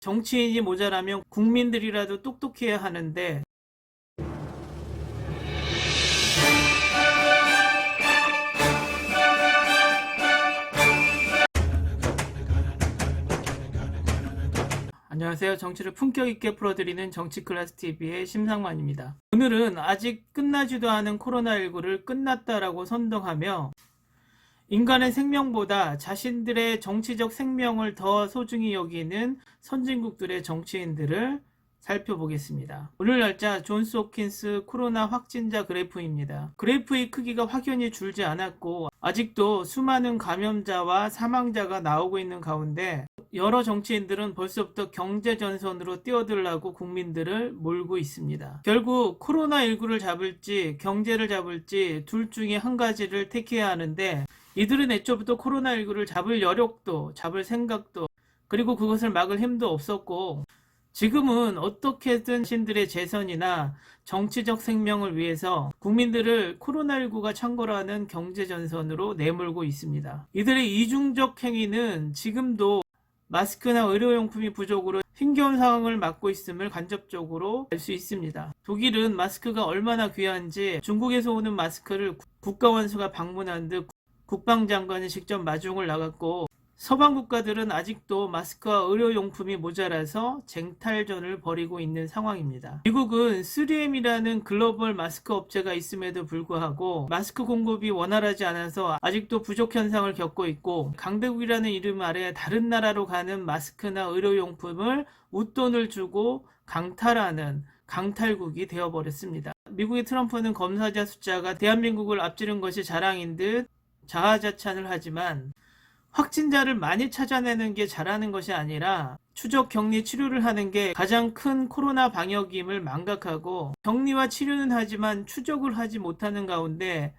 정치인이 모자라면 국민들이라도 똑똑해야 하는데 안녕하세요. 정치를 품격 있게 풀어드리는 정치클래스TV의 심상만입니다. 오늘은 아직 끝나지도 않은 코로나19를 끝났다라고 선동하며 인간의 생명보다 자신들의 정치적 생명을 더 소중히 여기는 선진국들의 정치인들을 살펴보겠습니다. 오늘 날짜 존스 홉킨스 코로나 확진자 그래프입니다. 그래프의 크기가 확연히 줄지 않았고 아직도 수많은 감염자와 사망자가 나오고 있는 가운데 여러 정치인들은 벌써부터 경제전선으로 뛰어들라고 국민들을 몰고 있습니다. 결국 코로나19를 잡을지 경제를 잡을지 둘 중에 한 가지를 택해야 하는데 이들은 애초부터 코로나19를 잡을 여력도 잡을 생각도 그리고 그것을 막을 힘도 없었고 지금은 어떻게든 신들의 재선이나 정치적 생명을 위해서 국민들을 코로나19가 창궐하는 경제전선으로 내몰고 있습니다. 이들의 이중적 행위는 지금도 마스크나 의료용품이 부족으로 힘겨운 상황을 맞고 있음을 간접적으로 알 수 있습니다. 독일은 마스크가 얼마나 귀한지 중국에서 오는 마스크를 국가원수가 방문한 듯 국방장관이 직접 마중을 나갔고 서방 국가들은 아직도 마스크와 의료용품이 모자라서 쟁탈전을 벌이고 있는 상황입니다. 미국은 3M이라는 글로벌 마스크 업체가 있음에도 불구하고 마스크 공급이 원활하지 않아서 아직도 부족 현상을 겪고 있고 강대국이라는 이름 아래 다른 나라로 가는 마스크나 의료용품을 웃돈을 주고 강탈하는 강탈국이 되어버렸습니다. 미국의 트럼프는 검사자 숫자가 대한민국을 앞지른 것이 자랑인 듯 자화자찬을 하지만 확진자를 많이 찾아내는 게 잘하는 것이 아니라 추적 격리 치료를 하는 게 가장 큰 코로나 방역임을 망각하고 격리와 치료는 하지만 추적을 하지 못하는 가운데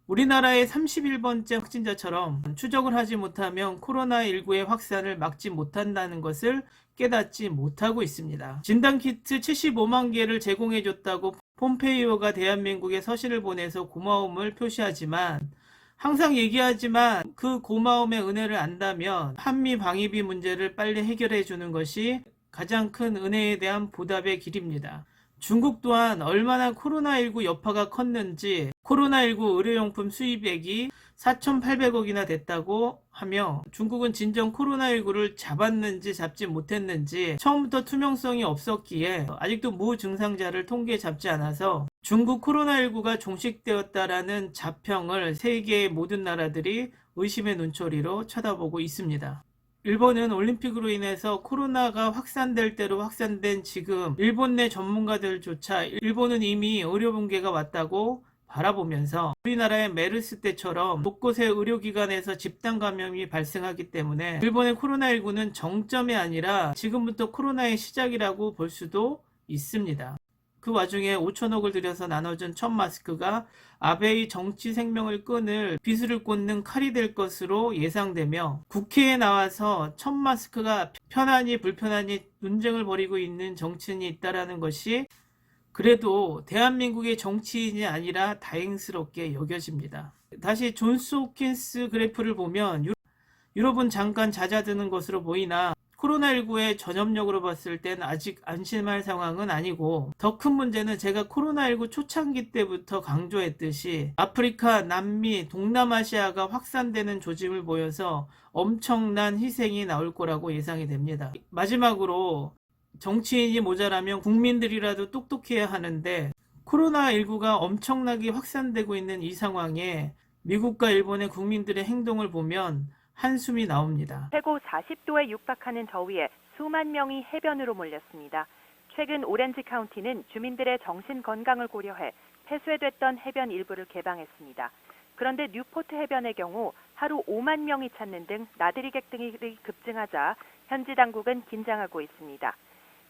우리나라의 31번째 확진자처럼 추적을 하지 못하면 코로나19의 확산을 막지 못한다는 것을 깨닫지 못하고 있습니다. 진단키트 75만 개를 제공해줬다고 폼페이오가 대한민국에 서신을 보내서 고마움을 표시하지만 항상 얘기하지만 그 고마움의 은혜를 안다면 한미 방위비 문제를 빨리 해결해 주는 것이 가장 큰 은혜에 대한 보답의 길입니다. 중국 또한 얼마나 코로나19 여파가 컸는지 코로나19 의료용품 수입액이 4,800억이나 됐다고 하며 중국은 진정 코로나19를 잡았는지 잡지 못했는지 처음부터 투명성이 없었기에 아직도 무증상자를 통계에 잡지 않아서 중국 코로나19가 종식되었다라는 자평을 세계의 모든 나라들이 의심의 눈초리로 쳐다보고 있습니다. 일본은 올림픽으로 인해서 코로나가 확산될 대로 확산된 지금 일본 내 전문가들조차 일본은 이미 의료 붕괴가 왔다고 바라보면서 우리나라의 메르스 때처럼 곳곳의 의료기관에서 집단 감염이 발생하기 때문에 일본의 코로나19는 정점이 아니라 지금부터 코로나의 시작이라고 볼 수도 있습니다. 그 와중에 5천억을 들여서 나눠준 첫 마스크가 아베의 정치 생명을 끊을 비수를 꽂는 칼이 될 것으로 예상되며 국회에 나와서 첫 마스크가 편하니 불편하니 논쟁을 벌이고 있는 정치인이 있다는 것이 그래도 대한민국의 정치인이 아니라 다행스럽게 여겨집니다. 다시 존스 홉킨스 그래프를 보면 유럽은 잠깐 잦아드는 것으로 보이나 코로나19의 전염력으로 봤을 땐 아직 안심할 상황은 아니고 더 큰 문제는 제가 코로나19 초창기 때부터 강조했듯이 아프리카, 남미, 동남아시아가 확산되는 조짐을 보여서 엄청난 희생이 나올 거라고 예상이 됩니다. 마지막으로 정치인이 모자라면 국민들이라도 똑똑해야 하는데 코로나19가 엄청나게 확산되고 있는 이 상황에 미국과 일본의 국민들의 행동을 보면 한숨이 나옵니다. 최고 40도에 육박하는 더위에 수만 명이 해변으로 몰렸습니다. 최근 오렌지 카운티는 주민들의 정신 건강을 고려해 폐쇄됐던 해변 일부를 개방했습니다. 그런데 뉴포트 해변의 경우 하루 5만 명이 찾는 등 나들이객 등이 급증하자 현지 당국은 긴장하고 있습니다.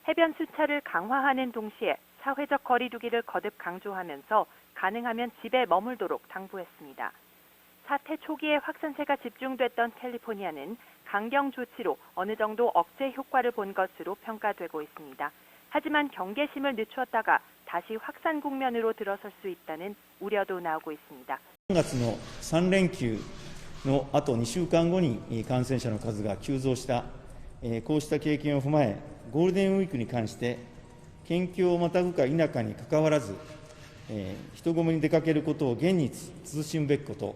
해변 수차를 강화하는 동시에 사회적 거리 두기를 거듭 강조하면서 가능하면 집에 머물도록 당부했습니다. 사태 초기에 확산세가 집중됐던 캘리포니아는 강경 조치로 어느 정도 억제 효과를 본 것으로 평가되고 있습니다. 하지만 경계심을 늦췄다가 다시 확산 국면으로 들어설 수 있다는 우려도 나오고 있습니다. 3月の3連休のあと2週間後に感染者の数が急増したこうした経験を踏まえ、ゴールデンウィークに関して、県境をまたぐか否かにかかわらず、人混みに出かけることを厳に慎むべきこと。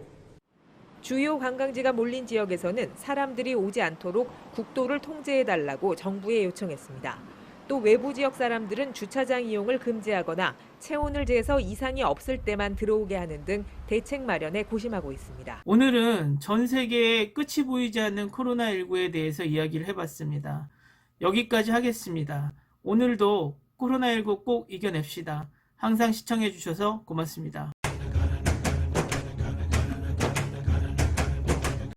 주요 관광지가 몰린 지역에서는 사람들이 오지 않도록 국도를 통제해달라고 정부에 요청했습니다. 또 외부 지역 사람들은 주차장 이용을 금지하거나 체온을 재서 이상이 없을 때만 들어오게 하는 등 대책 마련에 고심하고 있습니다. 오늘은 전 세계에 끝이 보이지 않는 코로나19에 대해서 이야기를 해봤습니다. 여기까지 하겠습니다. 오늘도 코로나19 꼭 이겨냅시다. 항상 시청해주셔서 고맙습니다.